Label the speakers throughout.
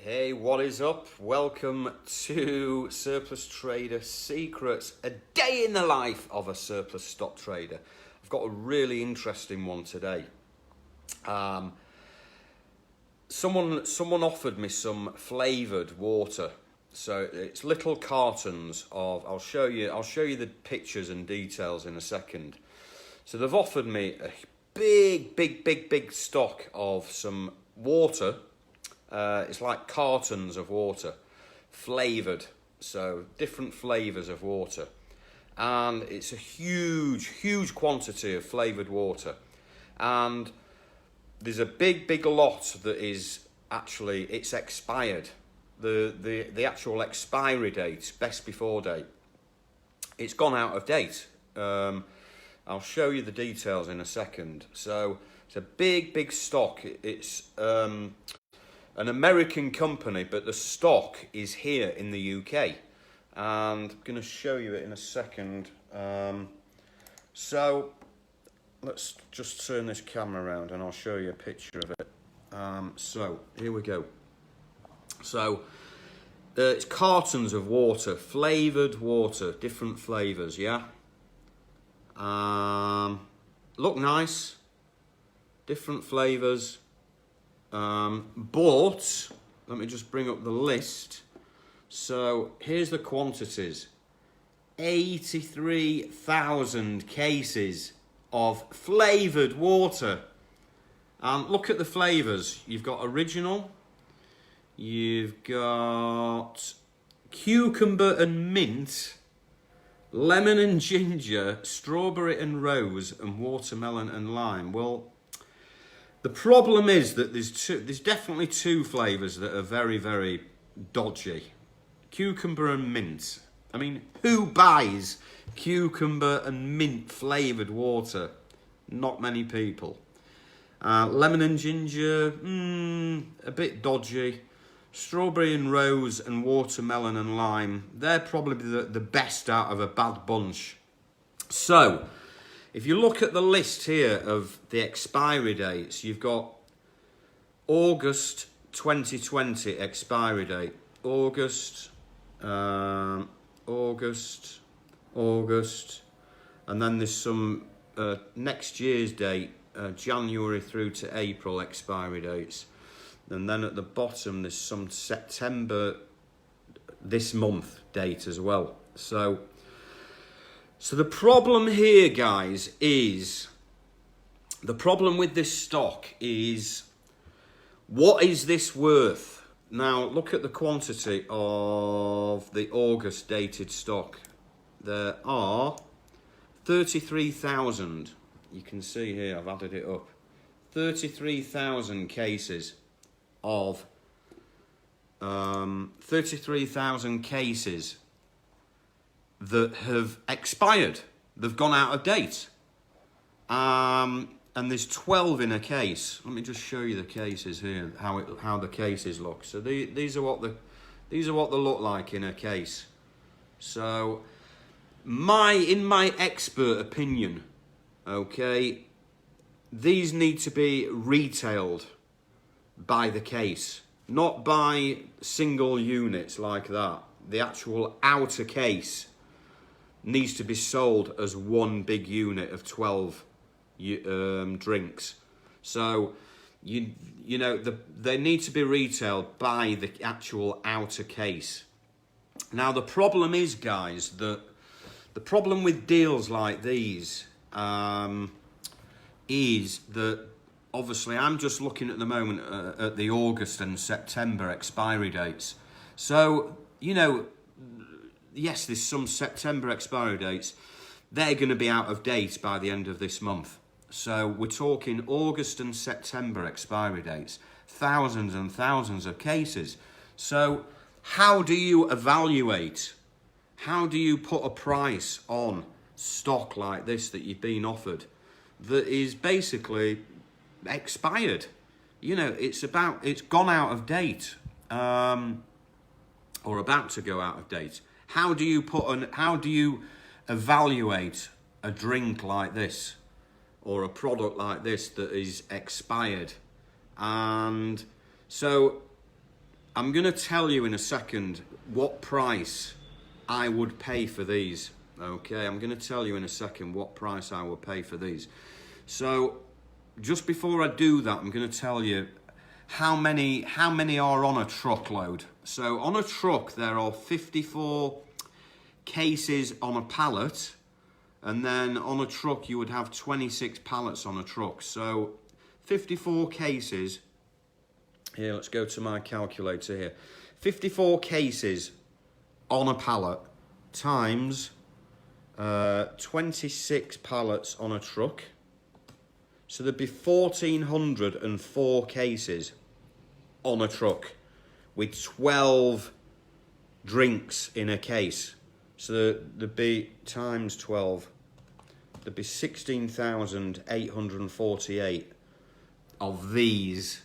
Speaker 1: Hey, what is up? Welcome to Surplus Trader Secrets, a day in the life of a surplus stock trader. I've got a really interesting one today. Someone offered me some flavoured water. So it's little cartons of, I'll show you the pictures and details in a second. So they've offered me a big stock of some water. It's like cartons of water, flavoured, so different flavours of water. And it's a huge quantity of flavoured water. And there's a big lot that is actually, it's expired. The actual expiry date, best before date, it's gone out of date. I'll show you the details in a second. So it's a big stock. It's an American company, but the stock is here in the UK. And I'm going to show you it in a second. So let's just turn this camera around and I'll show you a picture of it. So here we go. So it's cartons of water, flavoured water, different flavours, yeah? Look nice, different flavours. But let me just bring up the list. So here's the quantities: 83,000 cases of flavoured water. And look at the flavours. You've got original, you've got cucumber and mint, lemon and ginger, strawberry and rose, and watermelon and lime. Well, the problem is that there's definitely two flavours that are very dodgy. Cucumber and mint. I mean, who buys cucumber and mint flavoured water? Not many people. Lemon and ginger, a bit dodgy. Strawberry and rose and watermelon and lime, they're probably the best out of a bad bunch. So, if you look at the list here of the expiry dates, you've got August 2020 expiry date. August, and then there's some next year's date, January through to April expiry dates. And then at the bottom there's some September this month date as well. So the problem here, guys, is the problem with this stock is, what is this worth? Now, look at the quantity of the August dated stock. There are 33,000. You can see here, I've added it up. 33,000 cases of 33,000 cases that have expired. They've gone out of date. And there's 12 in a case. Let me just show you the cases here, how the cases look. So these are what they look like in a case. So in my expert opinion, okay, these need to be retailed by the case, not by single units like that. The actual outer case needs to be sold as one big unit of 12 drinks. So you know they need to be retailed by the actual outer case. Now the problem is, guys, that the problem with deals like these is that obviously I'm just looking at the moment at the August and September expiry dates. So, you know, yes, there's some September expiry dates. They're going to be out of date by the end of this month. So we're talking August and September expiry dates. Thousands and thousands of cases. So how do you evaluate? How do you put a price on stock like this that you've been offered that is basically expired? You know, it's gone out of date, or about to go out of date. How do you evaluate a drink like this or a product like this that is expired? And so I'm going to tell you in a second what price I would pay for these. Okay, I'm going to tell you in a second what price I would pay for these. So just before I do that, I'm going to tell you how many are on a truckload. So on a truck there are 54 cases on a pallet, and then on a truck you would have 26 pallets on a truck. So 54 cases. Here, let's go to my calculator here. 54 cases on a pallet times 26 pallets on a truck. So there'd be 1,404 cases on a truck with 12 drinks in a case. So there'd be times 12. There'd be 16,848 of these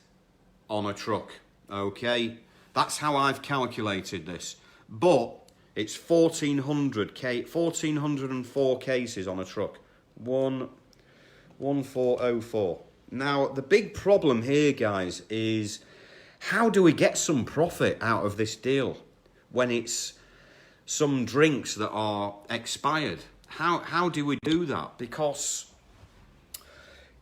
Speaker 1: on a truck. Okay, that's how I've calculated this. But it's 1,404 cases on a truck. 1404. Now the big problem here, guys, is how do we get some profit out of this deal when it's some drinks that are expired? How do we do that? Because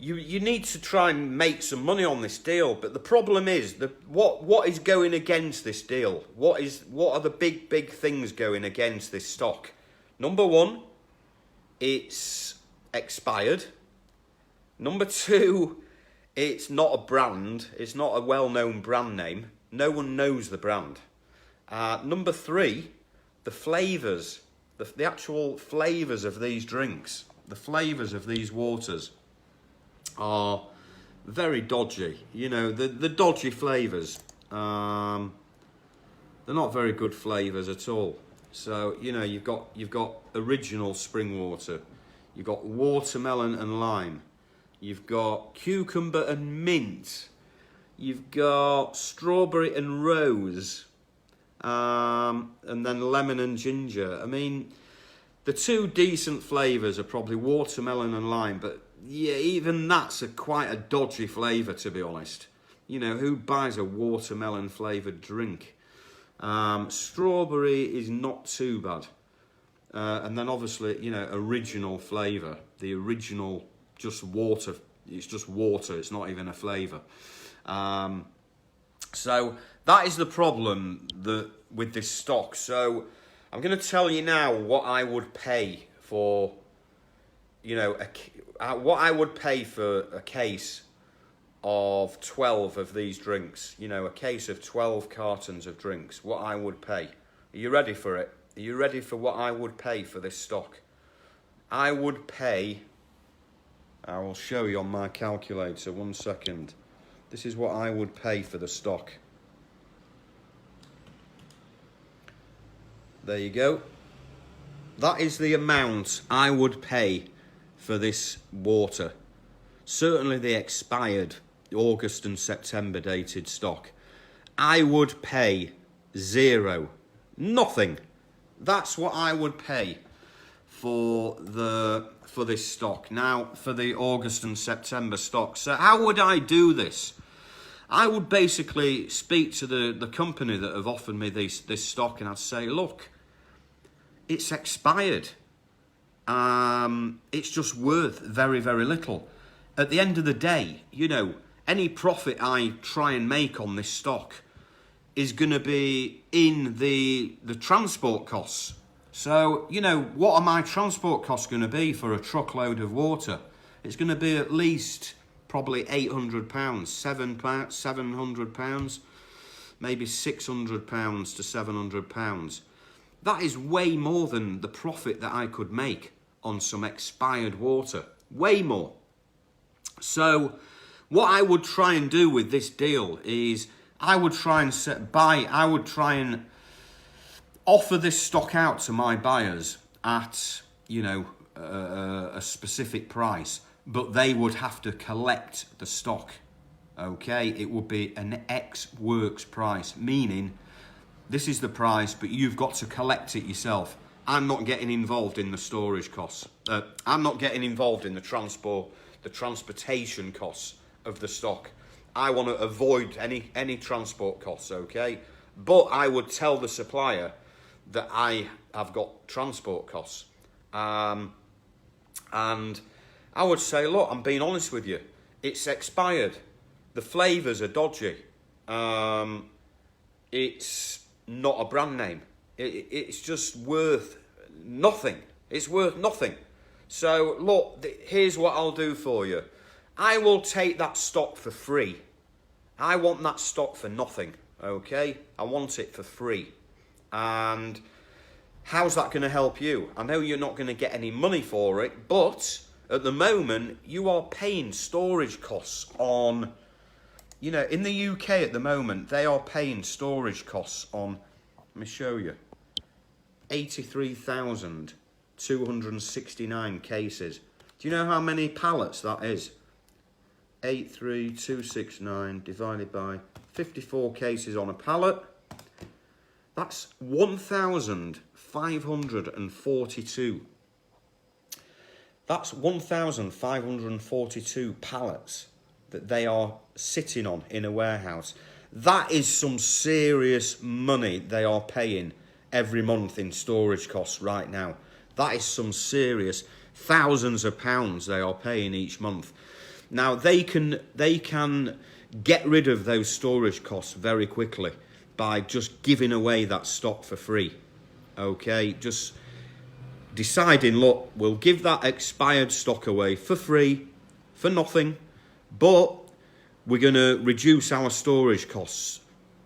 Speaker 1: you need to try and make some money on this deal, but the problem is what is going against this deal? What are the big things going against this stock? Number one, it's expired. Number two, it's not a brand. It's not a well-known brand name. No one knows the brand. Number three, the flavours, the actual flavours of these drinks, the flavours of these waters are very dodgy. You know, the dodgy flavours, they're not very good flavours at all. So, you know, you've got original spring water, you've got watermelon and lime, you've got cucumber and mint, you've got strawberry and rose, and then lemon and ginger. I mean, the two decent flavours are probably watermelon and lime, but yeah, even that's quite a dodgy flavour, to be honest. You know, who buys a watermelon flavoured drink? Strawberry is not too bad. And then obviously, you know, original flavour. The original, just water. It's just water. It's not even a flavour. So that is the problem with this stock. So I'm going to tell you now what I would pay for, you know, what I would pay for a case of 12 of these drinks. You know, a case of 12 cartons of drinks. What I would pay. Are you ready for it? Are you ready for what I would pay for this stock? I would pay, I will show you on my calculator, 1 second. This is what I would pay for the stock. There you go. That is the amount I would pay for this water. Certainly the expired August and September dated stock. I would pay zero. Nothing. That's what I would pay for this stock. Now, for the August and September stock. So how would I do this? I would basically speak to the company that have offered me this stock, and I'd say, look, it's expired. It's just worth very, very little. At the end of the day, you know, any profit I try and make on this stock is going to be in the transport costs. So, you know, what are my transport costs going to be for a truckload of water? It's going to be at least probably £800, £700, maybe £600 to £700. That is way more than the profit that I could make on some expired water. Way more. So what I would try and do with this deal is I would try and offer this stock out to my buyers at, you know, a specific price, but they would have to collect the stock. Okay, it would be an ex works price, meaning this is the price, but you've got to collect it yourself. I'm not getting involved in the storage costs. I'm not getting involved in the transportation costs of the stock. I want to avoid any transport costs, okay? But I would tell the supplier that I have got transport costs. And I would say, look, I'm being honest with you. It's expired. The flavours are dodgy. It's not a brand name. It's just worth nothing. It's worth nothing. So, look, here's what I'll do for you. I will take that stock for free. I want that stock for nothing, okay? I want it for free. And how's that going to help you? I know you're not going to get any money for it, but at the moment, you are paying storage costs on, you know, in the UK at the moment, they are paying storage costs on, let me show you, 83,269 cases. Do you know how many pallets that is? 83269 divided by 54 cases on a pallet. That's 1,542. That's 1,542 pallets that they are sitting on in a warehouse. That is some serious money they are paying every month in storage costs right now. That is some serious thousands of pounds they are paying each month. Now they can get rid of those storage costs very quickly by just giving away that stock for free. Okay, just deciding, look, we'll give that expired stock away for free, for nothing, but we're going to reduce our storage costs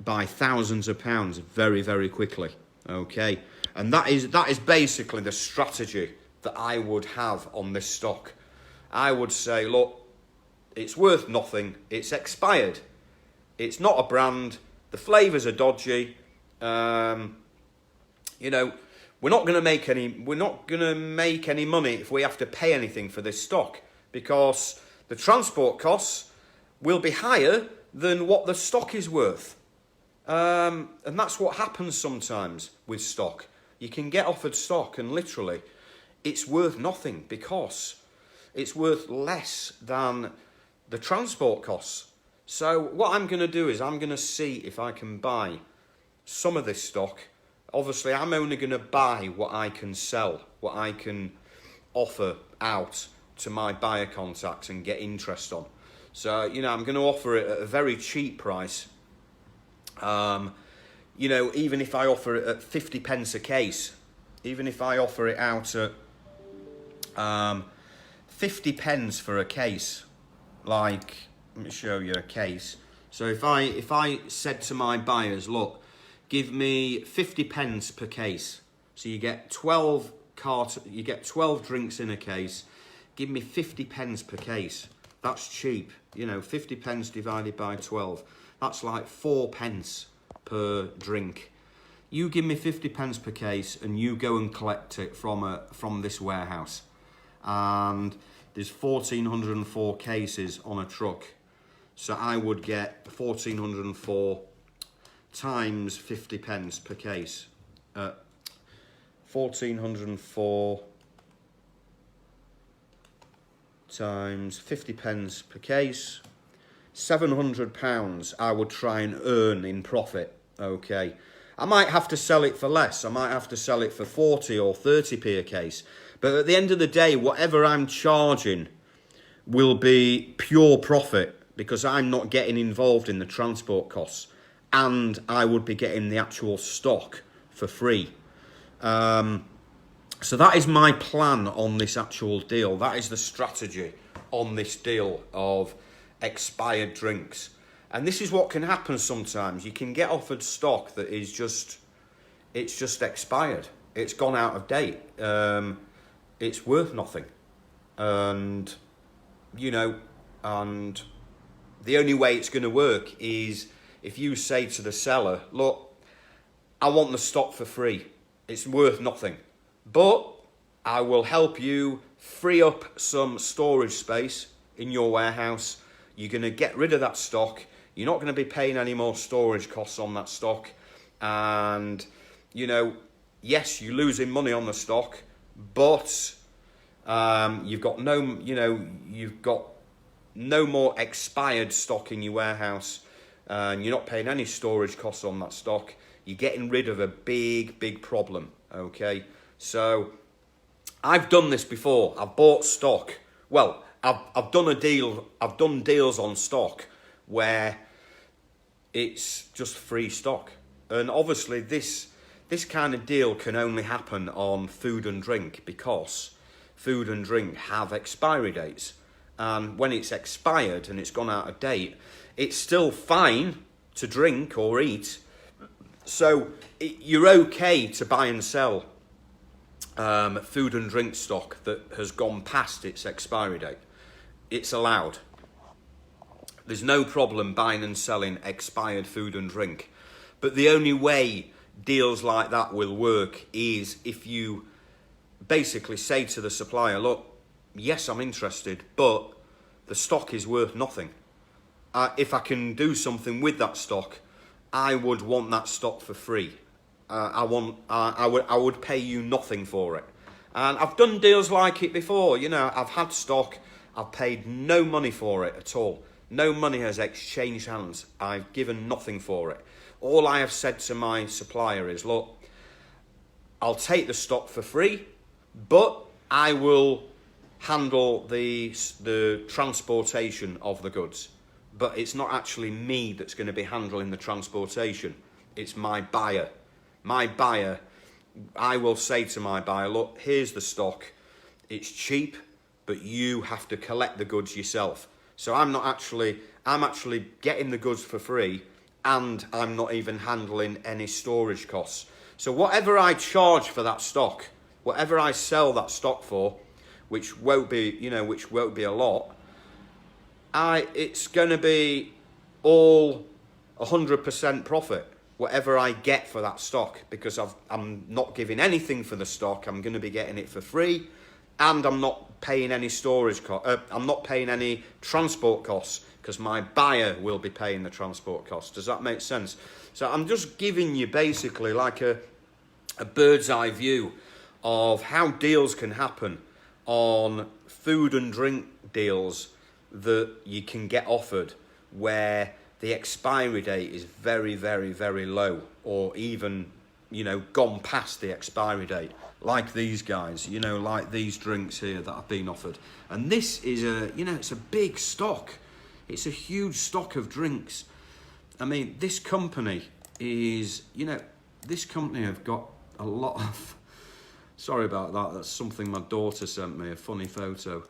Speaker 1: by thousands of pounds very, very quickly. Okay, and that is basically the strategy that I would have on this stock. I would say, look, it's worth nothing. It's expired. It's not a brand. The flavours are dodgy. You know, we're not going to make any money if we have to pay anything for this stock, because the transport costs will be higher than what the stock is worth. And that's what happens sometimes with stock. You can get offered stock and literally it's worth nothing because it's worth less than the transport costs. So what I'm going to do is I'm going to see if I can buy some of this stock. Obviously, I'm only going to buy what I can sell, what I can offer out to my buyer contacts and get interest on. So, you know, I'm going to offer it at a very cheap price. You know, even if I offer it at 50 pence a case, even if I offer it out at 50 pence for a case, like, let me show you a case. So if I said to my buyers, look, give me 50 pence per case. So you get 12 drinks in a case. Give me 50 pence per case. That's cheap. You know, 50 pence divided by 12. That's like 4 pence per drink. You give me 50 pence per case and you go and collect it from this warehouse. And there's 1,404 cases on a truck. So I would get 1,404 times 50 pence per case. 1,404 times 50 pence per case. £700 I would try and earn in profit. Okay. I might have to sell it for less. I might have to sell it for 40 or 30p a case. But at the end of the day, whatever I'm charging will be pure profit because I'm not getting involved in the transport costs and I would be getting the actual stock for free. So that is my plan on this actual deal. That is the strategy on this deal of expired drinks. And this is what can happen sometimes. You can get offered stock that is just expired. It's gone out of date. It's worth nothing. And, you know, and the only way it's going to work is if you say to the seller, look, I want the stock for free. It's worth nothing. But I will help you free up some storage space in your warehouse. You're going to get rid of that stock. You're not going to be paying any more storage costs on that stock. And, you know, yes, you're losing money on the stock, but you've got no more expired stock in your warehouse. and you're not paying any storage costs on that stock, you're getting rid of a big problem, okay? So I've done this before. I've bought stock. Well, I've done a deal. I've done deals on stock where it's just free stock. And obviously this kind of deal can only happen on food and drink, because food and drink have expiry dates. And when it's expired and it's gone out of date, it's still fine to drink or eat. So you're okay to buy and sell food and drink stock that has gone past its expiry date. It's allowed. There's no problem buying and selling expired food and drink. But the only way deals like that will work is if you basically say to the supplier, look, yes, I'm interested, but the stock is worth nothing. If I can do something with that stock, I would want that stock for free. I would pay you nothing for it. And I've done deals like it before. You know, I've had stock, I've paid no money for it at all. No money has exchanged hands. I've given nothing for it. All I have said to my supplier is, look, I'll take the stock for free, but I will handle the transportation of the goods. But it's not actually me that's going to be handling the transportation. It's my buyer. My buyer, I will say to my buyer, look, here's the stock. It's cheap, but you have to collect the goods yourself. So I'm actually getting the goods for free, and I'm not even handling any storage costs. So whatever I charge for that stock, whatever I sell that stock for, which won't be a lot, it's going to be all 100% profit, whatever I get for that stock, because I'm not giving anything for the stock. I'm going to be getting it for free, and I'm not paying any I'm not paying any transport costs, because my buyer will be paying the transport costs. Does that make sense? So I'm just giving you basically like a bird's eye view of how deals can happen on food and drink deals that you can get offered, where the expiry date is very, very, very low, or even, gone past the expiry date, like these guys, like these drinks here that have been offered. And this is it's a big stock. It's a huge stock of drinks. I mean, this company have got a lot of... Sorry about that. That's something my daughter sent me, a funny photo.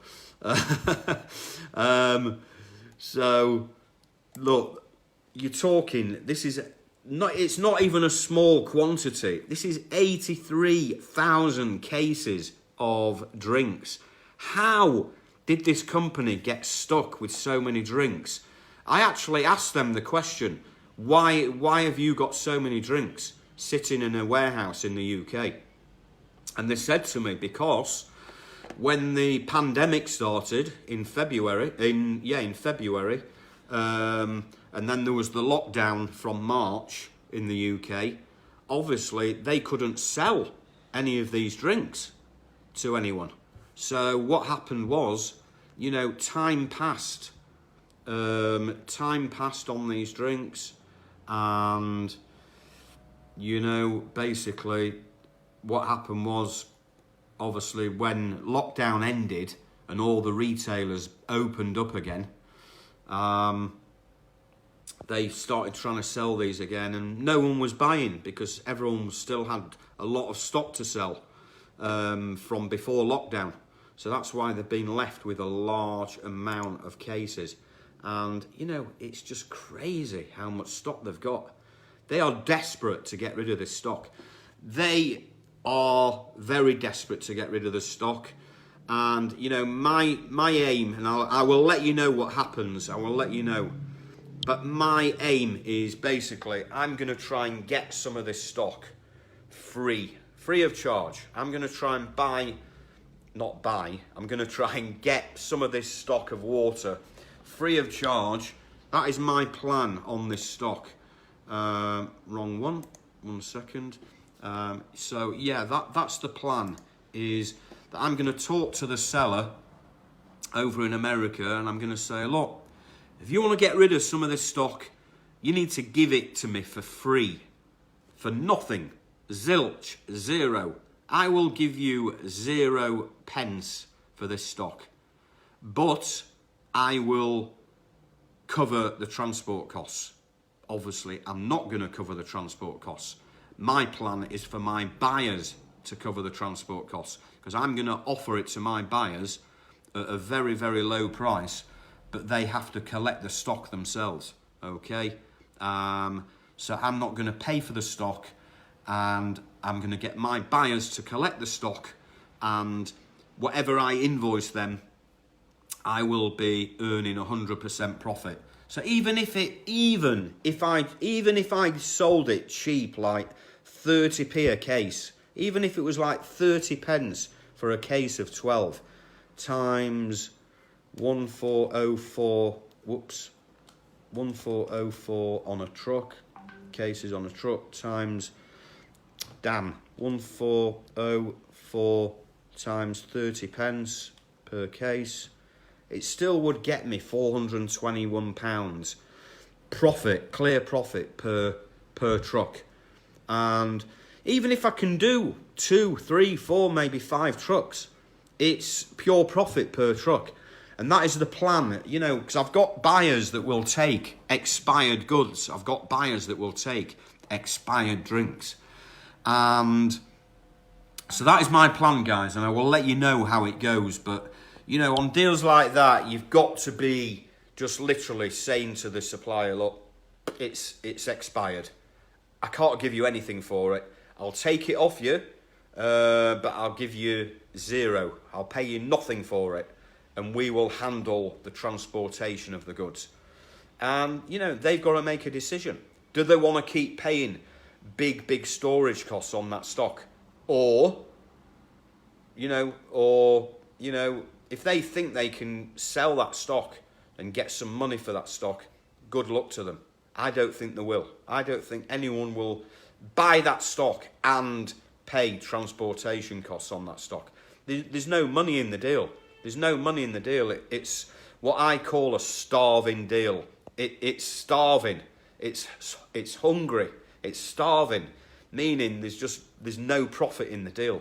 Speaker 1: So, look, you're talking, it's not even a small quantity. This is 83,000 cases of drinks. How did this company get stuck with so many drinks? I actually asked them the question, why have you got so many drinks sitting in a warehouse in the UK? And they said to me, because when the pandemic started in February, and then there was the lockdown from March in the UK, obviously they couldn't sell any of these drinks to anyone. So what happened was, time passed on these drinks, and, basically what happened was, obviously, when lockdown ended and all the retailers opened up again, they started trying to sell these again, and no one was buying because everyone still had a lot of stock to sell from before lockdown. So that's why they've been left with a large amount of cases. And, it's just crazy how much stock they've got. They are desperate to get rid of this stock. They are very desperate to get rid of the stock. And, my aim, and I will let you know what happens, I will let you know. But my aim is basically, I'm going to try and get some of this stock free of charge. I'm going to try and I'm going to try and get some of this stock of water free of charge. That is my plan on this stock. Wrong one second. So yeah, that's the plan, is that I'm going to talk to the seller over in America, and I'm going to say, look, if you want to get rid of some of this stock, You need to give it to me for free, for nothing. Zilch, zero. I will give you 0 pence for this stock, but I will cover the transport costs. Obviously, I'm not going to cover the transport costs. My plan is for my buyers to cover the transport costs, because I'm going to offer it to my buyers at a very, very low price, but they have to collect the stock themselves, okay? So I'm not going to pay for the stock, and I'm going to get my buyers to collect the stock, and whatever I invoice them, I will be earning 100% profit. So even if I sold it cheap, like 30p a case, even if it was like 30 pence for a case of 12 times 1404, 1404 on a truck, cases on a truck, times, 1404 times 30 pence per case, it still would get me £421 profit, clear profit per truck. And even if I can do 2, 3, 4, maybe 5 trucks, it's pure profit per truck. And that is the plan, you know, because I've got buyers that will take expired goods. I've got buyers that will take expired drinks. And so that is my plan, guys, and I will let you know how it goes. But, you know, on deals like that, you've got to be just literally saying to the supplier, look, it's expired. I can't give you anything for it. I'll take it off you, but I'll give you 0. I'll pay you nothing for it, and we will handle the transportation of the goods. And, you know, they've got to make a decision. Do they want to keep paying big storage costs on that stock? Or, if they think they can sell that stock and get some money for that stock, good luck to them. I don't think they will. I don't think anyone will buy that stock and pay transportation costs on that stock. There's no money in the deal. There's no money in the deal. It's what I call a starving deal. It's starving. It's hungry. It's starving, meaning there's no profit in the deal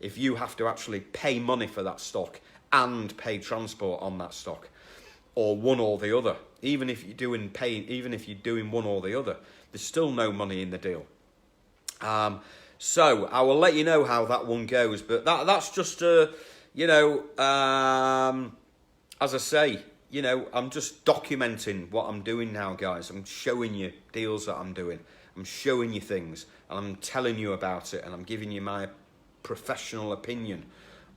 Speaker 1: if you have to actually pay money for that stock and pay transport on that stock, or one or the other. Even if you're doing one or the other, there's still no money in the deal. So I will let you know how that one goes. But that's just as I say, you know, I'm just documenting what I'm doing now, guys. I'm showing you deals that I'm doing. I'm showing you things, and I'm telling you about it, and I'm giving you my professional opinion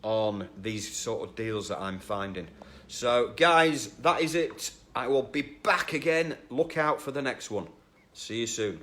Speaker 1: on these sort of deals that I'm finding. So, guys, that is it. I will be back again. Look out for the next one. See you soon.